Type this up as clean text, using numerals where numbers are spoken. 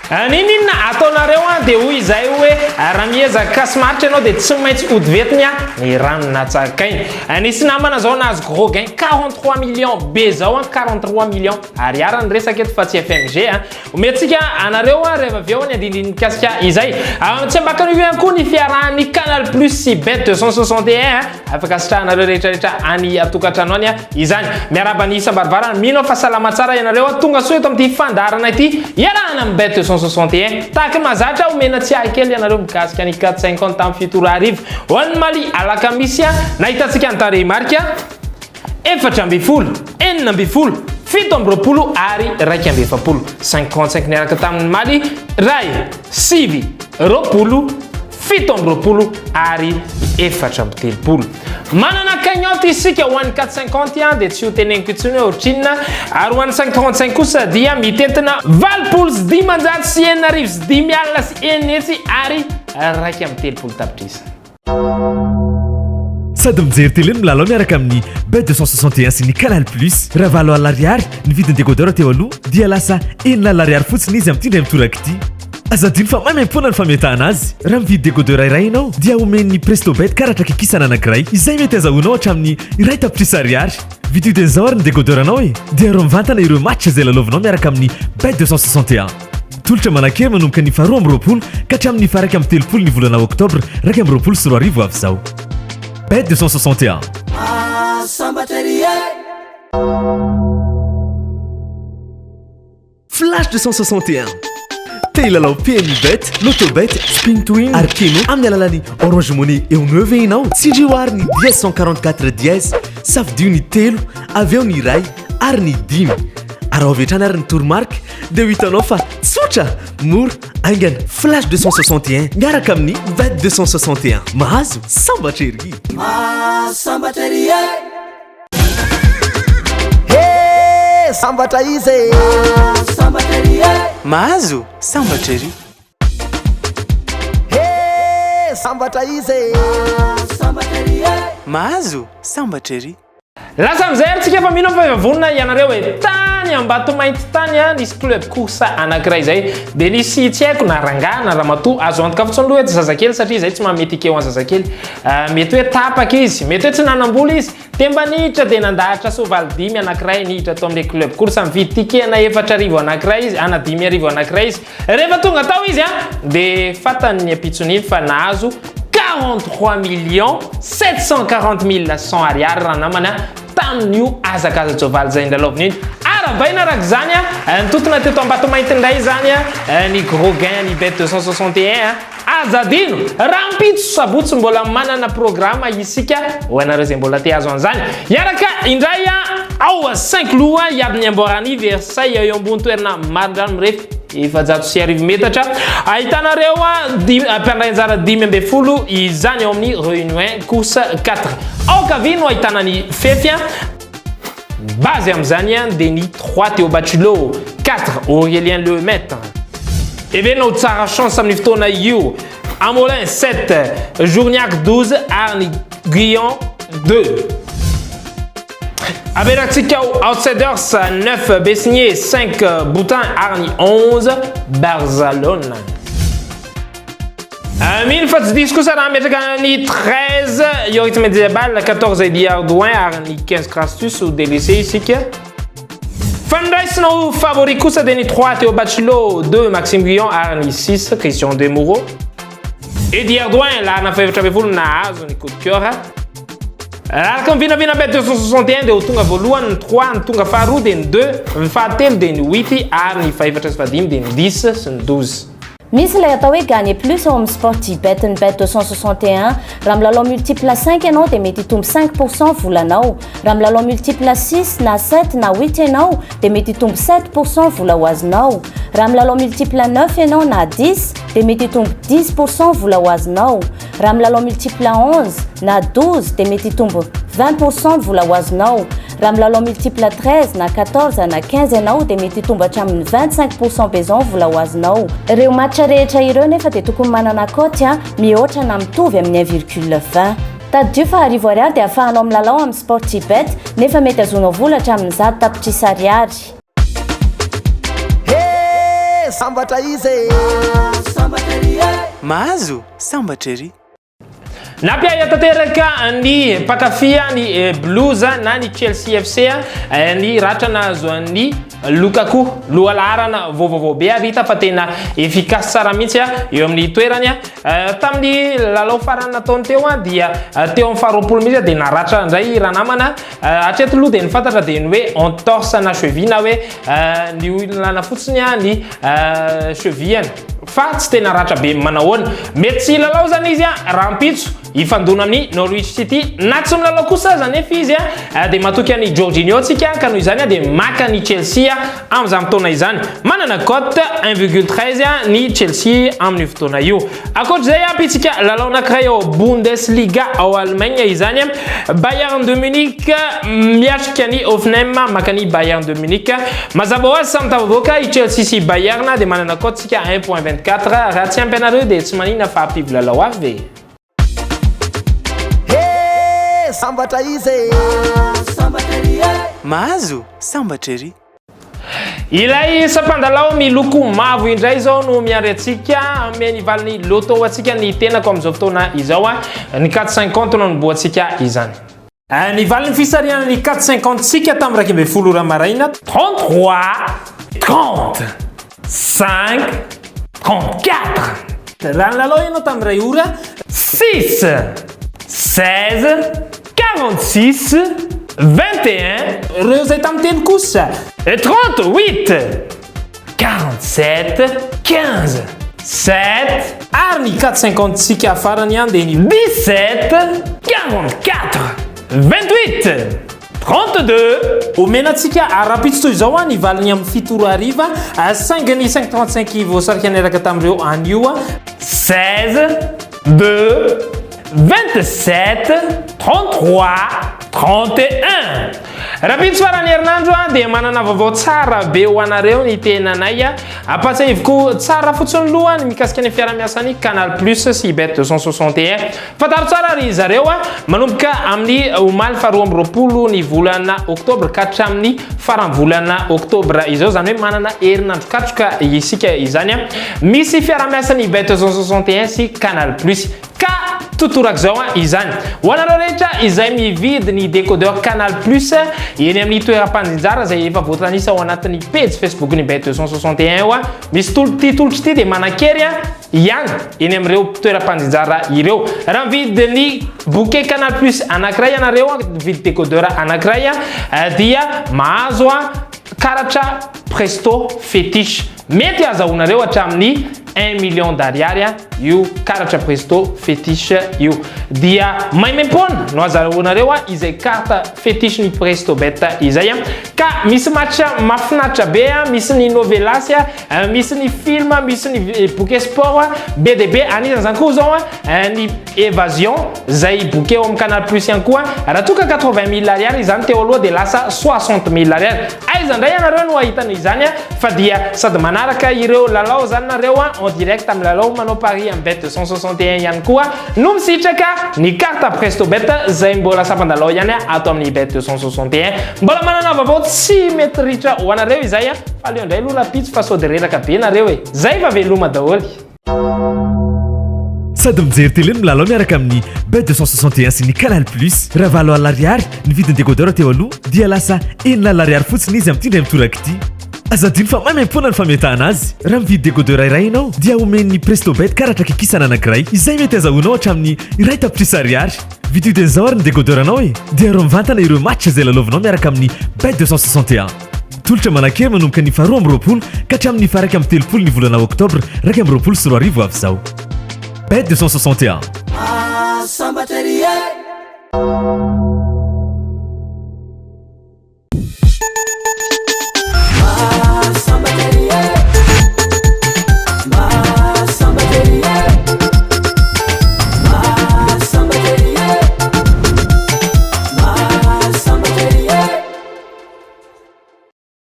Ninina ataonareo dia hoy izay hoe raha miezaka kasimaritra ianao dia tsy maintsy odivetiny ny ranona tsakainy. Nisy namana zao nahazo gros gain 43 millions be zao 43 millions ariary ny resaka eto fa tsy FMG omentsika anareo rehefa avy eo ny andindiny mikasika izay. Tsy ambakany ihany koa ny fiarahan'ny Canal Plus sy Bet 261 afaka sitrahanareo rehetrarehetra any atokantrano any izany. Miaraba ny isam-barivarana mino fa salama tsara ianareo tonga soa eto amin'ity fandarana ity iarahana amin'ny Bet 261 tahaka mazatra omena tsy ahikely ianareo mikasika ny 450 tamin'ny fito arivo ho an'ny Mali alakamisy nahitantsika ny tarehimarika 440 470 720 ary 270 55 niaraka tamin'ny Mali ray sivy roapolo 720 ary 430 manana cagnotte isika ho an'ny 450 dia tsy ho teneniko itsony hoe ohatrinona ary ho an'ny 535 kosa dia mitentina 20 sy 9 alina sy enetsy ary 230 tapitrisa. Sady mijery télé milalao miaraka amin'ny Bet 261 sy ny Canal Plus raha valo alariary ny vidiny décodeur teo aloha dia lasa enina alariary fotsiny izy amin'ity ndray mitoraka ity. Azadiny fa maimaimpona ny fametahana azy. Raha mividy décodeur iray ianao dia omeny Presto Bet karatra kikisana anankiray izay mety azahoanao hatramin'ny 1 tapitrisa ariary. Vididy an'izao ary ny décodeur anao dia aro mivantana ireo match izay lalaovinao miaraka amin'ny Bet 261. Tolotra manakely manomboka ny 12 ka hatramin'ny 1 ny volana oktobra 2020 sy 2020 avy izao. Bet 261. Flash 261. Telalao PMI Bet, Lotobet, Spin to Win, Arkeno amin'ny alalany Orange Money eo 9 ianao. Sindriwary ny 144 dièse, safidio ny telo, avy eo ny ray ary ny dimy. Araha avetrany ary ny tourmarque dia ho hitanao fa tsotra mora aingana. Flash 261 miaraka amin'ny Bet 261 mahazo sambatra ery. Sambatra ery sambatra izy sambatra ery mahazo sambatra ery sambatra izy sambatra ery mahazo sambatra ery. Lasa amizay tsika fa mino fa vonona ianareo hoe tany Ambato-Mainty tany nisy club course anankiray zay dia nisy tsy haiko na rangahy na ramatoa azo antoka fotsiny loha eto zazakely satria zay tsy mamety ikeo an zazakely mety hoe tapaka izy mety hoe tsy nanambola izy temba nihitra dia nandahatra soavaly dimy anankiray nihitra atao amin'ilay club course mividy tikena 4 arivo anankiray izy ana 5 arivo anankiray izy rehefa tonga tao izy dia fatany apitsoniny fa nahazo 43 740 100 ariary raha namana tamin'io azakazatsovalo zay ndalaovin'iny arabaina araka zany nitotona teto Ambato-Mainty indray zany ny gros gain ny Bet 261 azadino raha mpitso sabotsy mbola manana programma isika ho anareo zay mbola te azo an'izany iaraka indray ao 5 loha iaby ny amboarany versay eo ambony toerana marindrano mirefy 700 metatra ahitanareo mpiandrainjara 10 izany eo amin'ny Réunion course 4 aokavino ahitana ny fefy base am'izany dia ny 3 Théo-Bachelot 4 Aurélien Lemaitre evenao tsara chance amin'ny fotoana io Amolin 7 Journiac 12 ary ny Guillon 2 Aberatsika Outsiders 9 Bessigné 5 Boutin ary ny 11 Barcelone. Mille fa tsy diso kosa raha metraka ny 13 Yoritme Mediabal 14 Ediardouin ary ny 15 Crastus ou délaissé isika. Fandraisinao favori kosa dia ny 3 Théo-Bachelot 2 Maxime Guillon ary ny 6 Christian Demoureau. Ediardouin lahana 720 nahazo ny coup de cœur. Araka ny vinavina Bet 261 dia ho tonga voalohany ny 3 ny tonga faharoa dia ny 2 ny fahatelo dia ny 8 ary ny fahaefatra sy fahadimy dia ny 10 sy ny 12. Misy ilay atao hoe gagner plus ao amin'ny sportibet ny Bet 261 raha milalao multiple 5 ianao dia mety hitombo 5% volanao raha milalao multiple 6 na 7 na 8 ianao dia mety hitombo 7% vola ho azonao raha milalao multiple 9 ianao na 10 dia mety hitombo 10% vola ho azonao raha milalao multiple 11 na 12 dia mety hitombo 20% vola ho azonao raha milalao multiple 13 na 14 na 15 ianao dia mety hitombo hatramin'ny 25% bezon vola ho azonao ireo match rehetra ireo nefa dia tokony manana cote mihoatra na mitovy amin'ny 1,20 taddio fa arivo ariary dia ahafahanao milalao amin'ny sportibet nefa mety azonao vola hatramin'ny 10 tapitrisa ariary sambatra izy sambatra ery mahazo sambatra ery Napia tanteraka ny pakafia ny Blues na ny Chelsea FC ny ratrana azo ny Lukaku lohalarana vaovao be vita fa tena efficace tsara mihitsy eo amin'ny toerany tamin'ny lalao farany nataony teo dia teo amin'ny faharoapolo mihitsy dia naratra indray raha namana hatreto aloha dia nifantatra dia ny hoe entorse na cheville na hoe ny olana fotsiny ny cheville fa tsy tena ratra be manahoana mety tsy lalao zany izy rampitso ifandona amin'ny Norwich City na tsy milalao kosa zany efa izy dia matoky ny Jorginho tsika ka noho izany dia maka ny Chelsea amin'izany fotoana izany manana cote 1,13 ny Chelsea amin'ny fotoana io akoatr'izay apitsika lalao anankiray ao Bundesliga ao Allemagne izany Bayern de Munich miatrika ny Hoffenheim maka ny Bayern de Munich mazava ho azy samy tavaboaka i Chelsea sy Bayern dia manana cote tsika 1,24 raha tsy ampy anareo dia tsy manina fa ampivy lalao avy sambatra izy sambatra ery mahazo sambatra ery ilay sapandalao miloko mavo indray zao no miandry atsika ame ny valiny loto atsika ny tenako amin'izao fotoana izao ny 450 no niboatsika izany ny valiny fisariana ny 450 sika tamin'ny raika amby folo ora maraina 33 30 5 34 raha nilalao ianao tamin'ny ray ora 6 16 46 21 reo zay tamin'ny telo kosa 38 47 15 7 ary ny 450 sika farany ihany dia ny 17 44 28 32 omenatsika arapitso toy izao ny valiny amin'ny fitoro ariva saingany 535 voasarika niaraka tamin'ireo anio 16 2 27 33 31 rapitso farany herinandro dia manana vaovao tsara be ho anareo ny tenanay apatsahivoko tsara fotsiny loha ny mikasika ny fiaramiasany Canal Plus sy Bet 261 fataro tsara ry zareo manomboka amin'ny omaly faharoa amby roapolo ny volana oktobra ka hatramin'ny farany volana oktobra izao zany hoe manana herinandro katroka isika izany misy fiaramiasany Bet 261 sy Canal Plus ka totoraka zao izany ho anareo rehetra izay mividy ny décodeur Canal Plus eny amin'ny toeram-pandinjara zay efa voatanisa ao anatin'ny page Facebook ny Bet 261 misy tolotry ty dia manan-kery ihany eny amin'ireo toeram-pandinjara ireo raha mividy ny bouquet Canal Plus anankiray ianareo mividy décodeur anankiray dia mahazo karatra Presto Fetish mety azahoanareo hatramin'ny 1 million d'ariary io karatra Presto Fetish io dia maimempona no azahoanareo izay karta Fetish ny Presto Bet izay ka misy match mafinatra be misy ny novelas misy ny film misy ny bouquet sport BDB anisan'izany zany koa zao ny évasion zay bouquet au Canal Plus ihany koa raha toka 80 000 ariary izany teo aloha dia lasa 60 000 ariary aiza ndray ianareo no ahitana izany fa dia sady manaraka ireo lalao zany nareo en direct amin'ny lalao manao pari amin'ny Bet 261 ihany koa no misitraka ny carte Presto Bet zay mbola sapandalao ihany ato amin'ny Bet 261 mbola manana vaovao tsy mety ritra ho anareo izay fa leo indray aloha rapitso fa sody reraka be nareo zay fa veloma daholy sady mijery tele ny milalao miaraka amin'ny Bet 261 sy ny Canal Plus raha valo alariary ny vidiny décodeur teo aloha dia lasa enina alariary fotsiny izy amin'ny tindray mitoraka ity azadiny fa maimampona ny fametahana azy raha mividy décodeur iray ianao dia omen'ny Presto Bet karatra kikisana anankiray izay mety azahoanao hatramin'ny iray tapitrisa ariary vidin'izao ary ny décodeur anao dia ro mivantana ireo match zay lalaovinao miaraka amin'ny Bet 261 tolotra manankery manomboka ny faharoa amby roapolo ka hatramin'ny faraka amby telopolo ny volana oktobra raika amby roapolo sy roa arivo avy zao Bet 261 sambatra ery